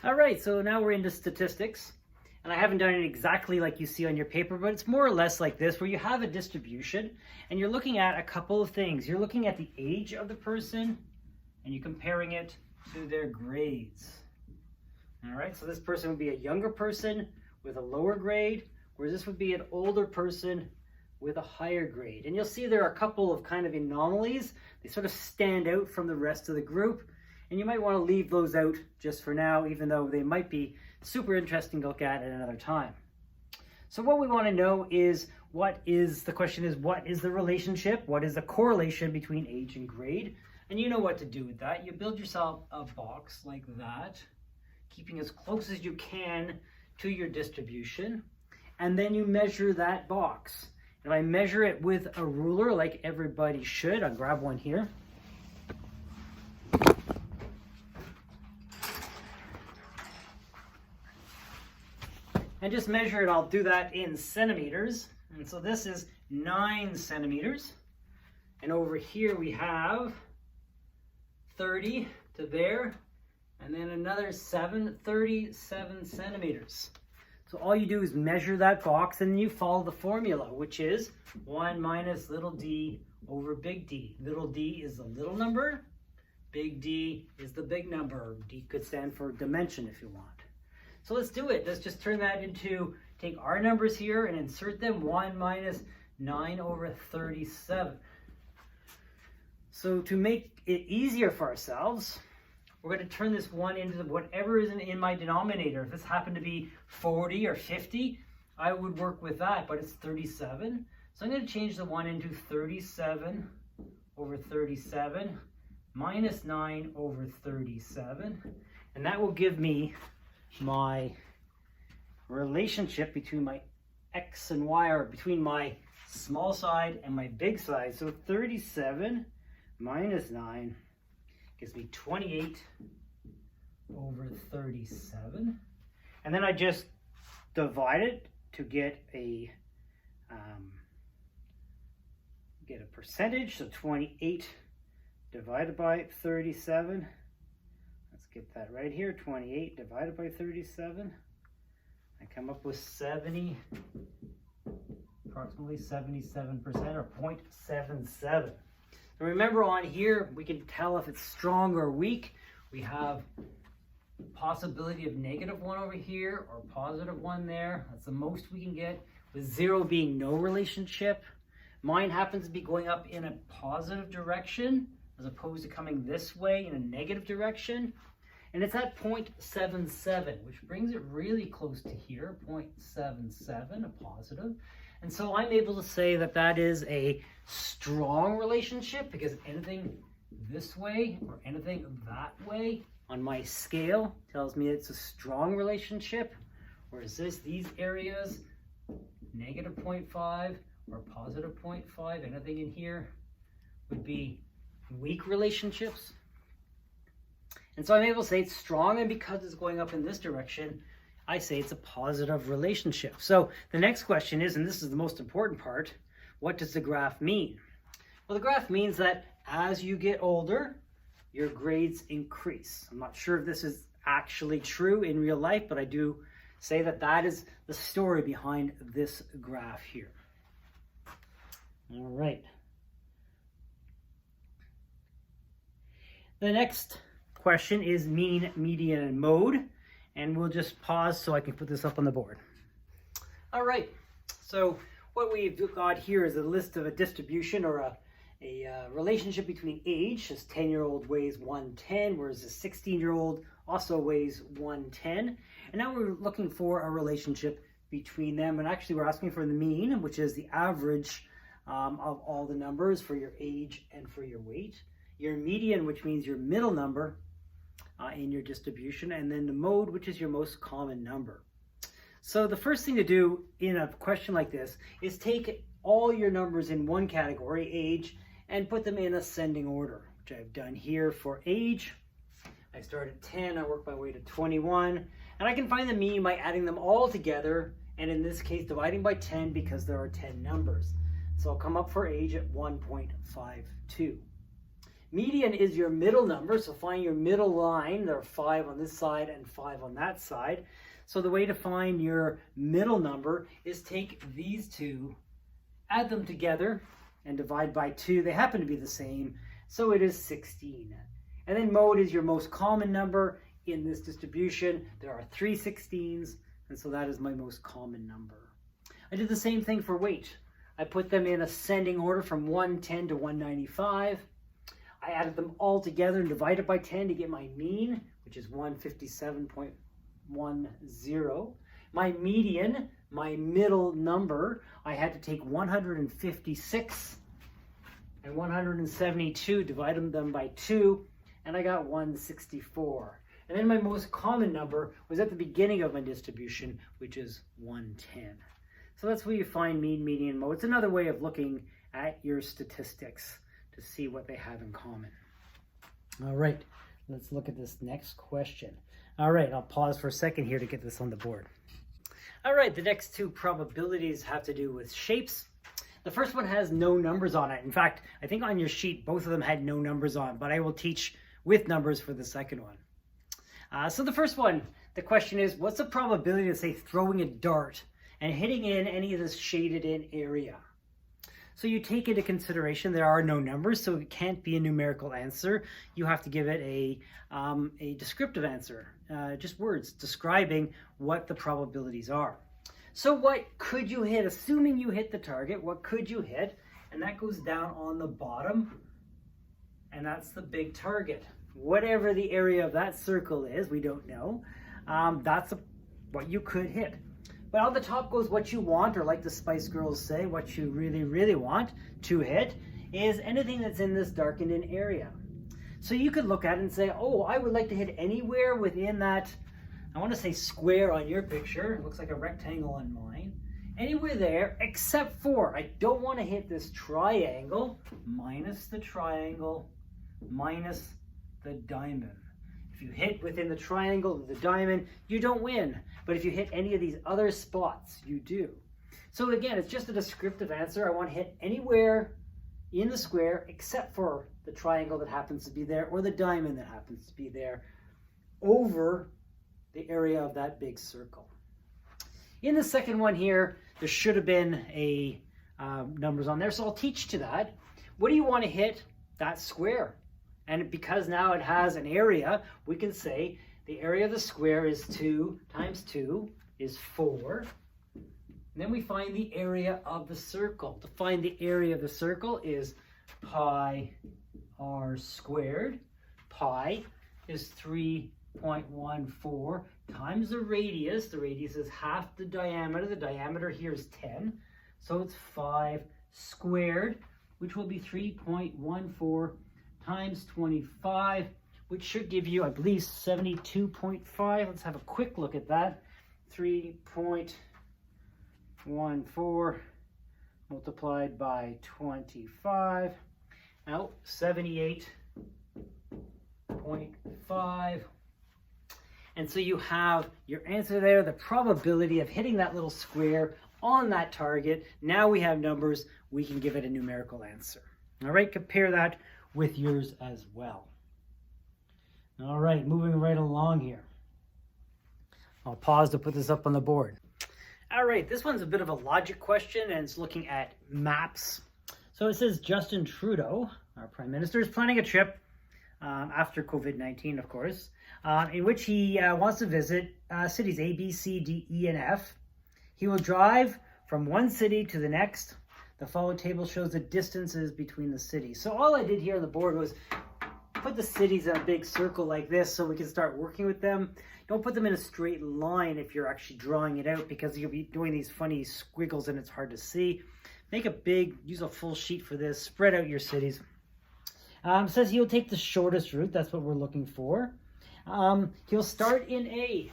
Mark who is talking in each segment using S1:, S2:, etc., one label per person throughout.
S1: All right, so now we're into statistics. And I haven't done it exactly like you see on your paper, but it's more or less like this, where you have a distribution and you're looking at a couple of things. You're looking at the age of the person and you're comparing it to their grades. All right, so this person would be a younger person with a lower grade, whereas this would be an older person with a higher grade. And you'll see there are a couple of kind of anomalies. They sort of stand out from the rest of the group. And you might want to leave those out just for now, even though they might be super interesting to look at another time. So what we want to know is, what is the relationship? What is the correlation between age and grade? And you know what to do with that. You build yourself a box like that, keeping as close as you can to your distribution. And then you measure that box. And I measure it with a ruler like everybody should. I'll grab one here. And just measure it. I'll do that in centimeters. And so this is 9 centimeters. And over here we have 30 to there. And then another 37 centimeters. So all you do is measure that box and you follow the formula, which is 1 minus little d over big D. Little d is the little number. Big D is the big number. D could stand for dimension if you want. So let's do it. Let's just turn that into, take our numbers here and insert them. 1 minus 9 over 37. So to make it easier for ourselves, we're going to turn this 1 into whatever is in my denominator. If this happened to be 40 or 50, I would work with that, but it's 37. So I'm going to change the 1 into 37 over 37 minus 9 over 37. And that will give me my relationship between my x and y, or between my small side and my big side. So 37 minus 9 gives me 28 over 37. And then I just divide it to get a percentage. So 28 divided by 37. Let's get that right here. 28 divided by 37. I come up with approximately 77%, or 0.77. And remember, on here, we can tell if it's strong or weak. We have possibility of -1 over here or +1 there. That's the most we can get, with 0 being no relationship. Mine happens to be going up in a positive direction as opposed to coming this way in a negative direction. And it's at 0.77, which brings it really close to here, 0.77, a positive. And so I'm able to say that that is a strong relationship, because anything this way or anything that way on my scale tells me it's a strong relationship. Whereas these areas, -0.5 or +0.5, anything in here would be weak relationships. And so I'm able to say it's strong, and because it's going up in this direction, I say it's a positive relationship. So the next question is, and this is the most important part, what does the graph mean? Well, the graph means that as you get older, your grades increase. I'm not sure if this is actually true in real life, but I do say that that is the story behind this graph here. All right. The next question is mean, median, and mode. And we'll just pause so I can put this up on the board. All right, so what we've got here is a list of a distribution, or a relationship between age. This 10-year-old weighs 110, whereas a 16-year-old also weighs 110. And now we're looking for a relationship between them. And actually we're asking for the mean, which is the average of all the numbers for your age and for your weight. Your median, which means your middle number in your distribution, and then the mode, which is your most common number. So the first thing to do in a question like this is take all your numbers in one category, age, and put them in ascending order, which I've done here for age. I start at 10, I work my way to 21, and I can find the mean by adding them all together, and in this case dividing by 10, because there are 10 numbers. So I'll come up for age at 1.52. Median is your middle number, so find your middle line. There are 5 on this side and 5 on that side. So the way to find your middle number is take these two, add them together, and divide by 2. They happen to be the same, so it is 16. And then mode is your most common number in this distribution. There are 3 16s, and so that is my most common number. I did the same thing for weight. I put them in ascending order from 110 to 195. I added them all together and divided by 10 to get my mean, which is 157.10. My median, my middle number, I had to take 156 and 172, divide them by 2, and I got 164. And then my most common number was at the beginning of my distribution, which is 110. So that's where you find mean, median, mode. It's another way of looking at your statistics to see what they have in common. All right, let's look at this next question. All right, I'll pause for a second here to get this on the board. All right, the next 2 probabilities have to do with shapes. The first one has no numbers on it. In fact, I think on your sheet, both of them had no numbers on, but I will teach with numbers for the second one. So the first one, the question is, what's the probability of, say, throwing a dart and hitting in any of this shaded in area? So you take into consideration there are no numbers, so it can't be a numerical answer. You have to give it a descriptive answer, just words describing what the probabilities are. So what could you hit? Assuming you hit the target, what could you hit? And that goes down on the bottom, and that's the big target. Whatever the area of that circle is, we don't know. That's what you could hit. But on the top goes what you want, or like the Spice Girls say, what you really, really want to hit is anything that's in this darkened in area. So you could look at it and say, oh, I would like to hit anywhere within that, I want to say square on your picture. It looks like a rectangle on mine. Anywhere there, except for, I don't want to hit this triangle, minus the triangle, minus the diamond. If you hit within the triangle or the diamond, you don't win. But if you hit any of these other spots, you do. So again, it's just a descriptive answer. I want to hit anywhere in the square except for the triangle that happens to be there or the diamond that happens to be there over the area of that big circle. In the second one here, there should have been a numbers on there, so I'll teach to that. What do you want to hit? That square. And because now it has an area, we can say the area of the square is 2 times 2 is 4. And then we find the area of the circle. To find the area of the circle is pi r squared. Pi is 3.14 times the radius. The radius is half the diameter. The diameter here is 10. So it's 5 squared, which will be 3.14 times 25, which should give you, I believe, 72.5. Let's have a quick look at that. 3.14 multiplied by 25. Now, 78.5. And so you have your answer there, the probability of hitting that little square on that target. Now we have numbers, we can give it a numerical answer. All right, compare that with yours as well. All right, moving right along here. I'll pause to put this up on the board. All right, this one's a bit of a logic question, and it's looking at maps. So it says Justin Trudeau, our Prime Minister, is planning a trip after COVID-19, of course, in which he wants to visit cities A, B, C, D, E, and F. He will drive from one city to the next. The following table shows the distances between the cities. So all I did here on the board was put the cities in a big circle like this so we can start working with them. Don't put them in a straight line if you're actually drawing it out, because you'll be doing these funny squiggles and it's hard to see. Make a big, use a full sheet for this, spread out your cities. Says he'll take the shortest route, that's what we're looking for. He'll start in A.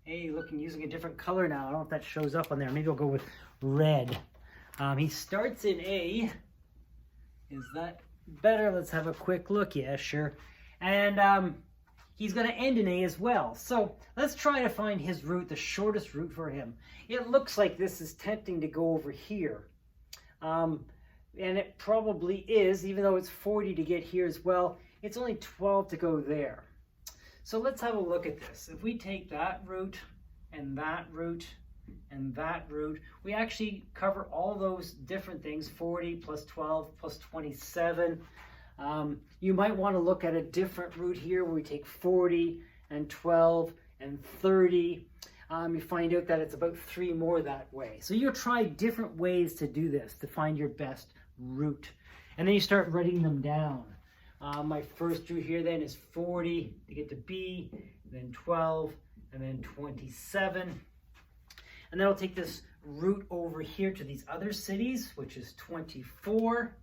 S1: A, looking, using a different color now. I don't know if that shows up on there. Maybe I'll go with red. He starts in A. Is that better? Let's have a quick look. Yeah, sure. And he's going to end in A as well. So let's try to find his route, the shortest route for him. It looks like this is tempting to go over here. And it probably is, even though it's 40 to get here as well, it's only 12 to go there. So let's have a look at this. If we take that route and that route and that route, we actually cover all those different things, 40 plus 12 plus 27. You might want to look at a different route here where we take 40 and 12 and 30. You find out that it's about 3 more that way. So you'll try different ways to do this to find your best route. And then you start writing them down. My first route here then is 40 to get to B, then 12, and then 27. And then I'll take this route over here to these other cities, which is 24.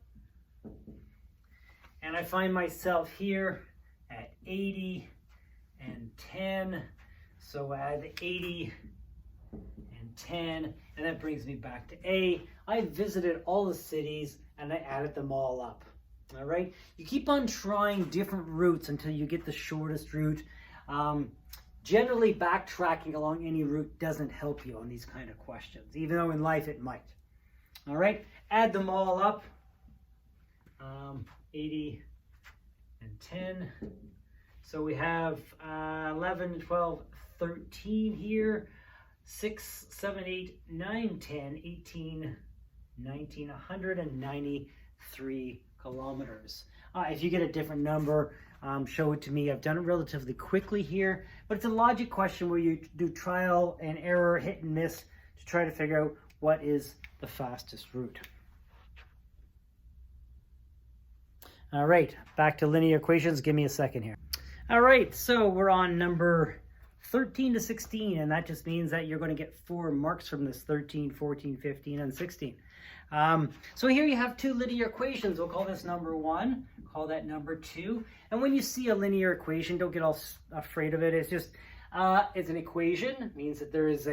S1: And I find myself here at 80 and 10. So add 80 and 10, and that brings me back to A. I visited all the cities and I added them all up. All right, you keep on trying different routes until you get the shortest route. Generally, backtracking along any route doesn't help you on these kind of questions, even though in life it might. All right, add them all up. 80 and 10. So we have 11, 12, 13 here. 6, 7, 8, 9, 10, 18, 19, 193 kilometers. If you get a different number, show it to me. I've done it relatively quickly here, but it's a logic question where you do trial and error, hit and miss to try to figure out what is the fastest route. All right, back to linear equations. Give me a second here. All right, so we're on number 13 to 16, and that just means that you're going to get 4 marks from this: 13, 14, 15, and 16. So here you have 2 linear equations. We'll call this number 1, call that number 2. And when you see a linear equation, don't get all afraid of it. It's just, it's an equation. It means that there is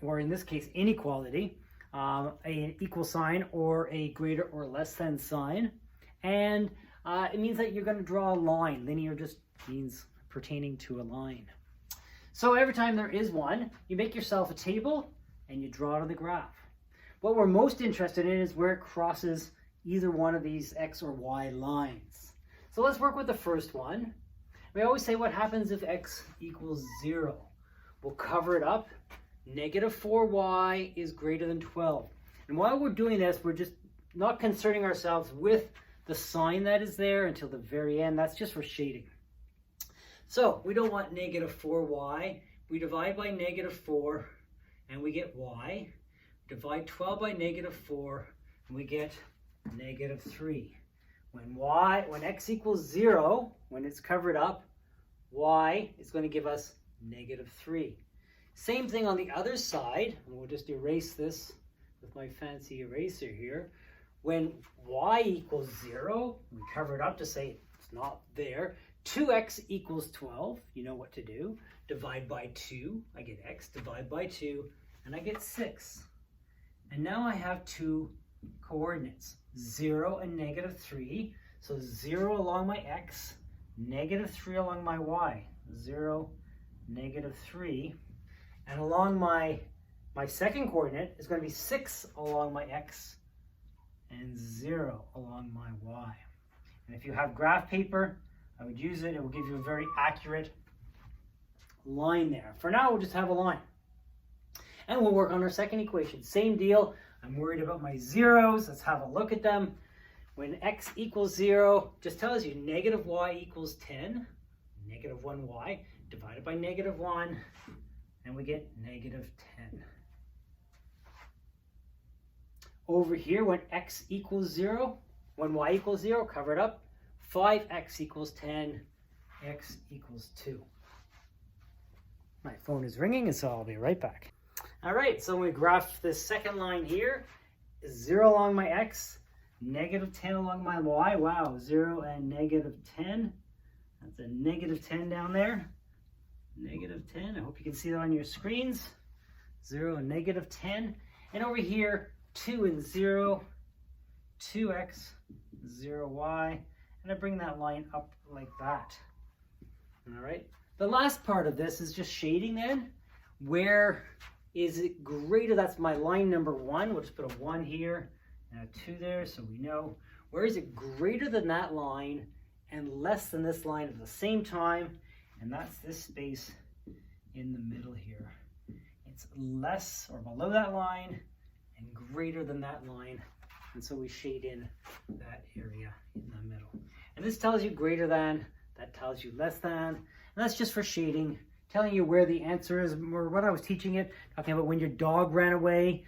S1: or in this case, inequality, an equal sign or a greater or less than sign. And it means that you're going to draw a line. Linear just means pertaining to a line. So every time there is one, you make yourself a table and you draw it on the graph. What we're most interested in is where it crosses either one of these X or Y lines. So let's work with the first one. We always say, what happens if X equals 0? We'll cover it up. Negative 4Y is greater than 12. And while we're doing this, we're just not concerning ourselves with the sign that is there until the very end. That's just for shading. So we don't want negative 4y. We divide by negative 4 and we get y. Divide 12 by negative 4 and we get negative 3. When x equals 0, when it's covered up, y is going to give us negative 3. Same thing on the other side. And we'll just erase this with my fancy eraser here. When y equals 0, we cover it up to say it's not there. 2x equals 12, you know what to do. Divide by 2, I get x. Divide by 2, and I get 6. And now I have 2 coordinates, 0 and negative 3. So 0 along my x, negative 3 along my y. 0, negative 3. And along my second coordinate is going to be 6 along my x and 0 along my y. And if you have graph paper, I would use it. It will give you a very accurate line there. For now, we'll just have a line. And we'll work on our second equation. Same deal. I'm worried about my zeros. Let's have a look at them. When x equals 0, just tells you negative y equals 10. Negative 1y divided by negative 1. And we get negative 10. Over here, when x equals 0, when y equals 0, cover it up. 5x equals 10, x equals 2. My phone is ringing, and so I'll be right back. All right, so when we graph this second line here, 0 along my x, negative 10 along my y. Wow, 0 and negative 10. That's a negative 10 down there. Negative 10. I hope you can see that on your screens. 0 and negative 10. And over here, 2 and 0, 2x, 0y. And I bring that line up like that. All right. The last part of this is just shading then. Where is it greater? That's my line number 1. We'll just put a 1 here and a 2 there, so we know. Where is it greater than that line and less than this line at the same time? And that's this space in the middle here. It's less or below that line and greater than that line. And so we shade in that area in the middle. And this tells you greater than, that tells you less than. And that's just for shading, telling you where the answer is, or what I was teaching it, talking about when your dog ran away.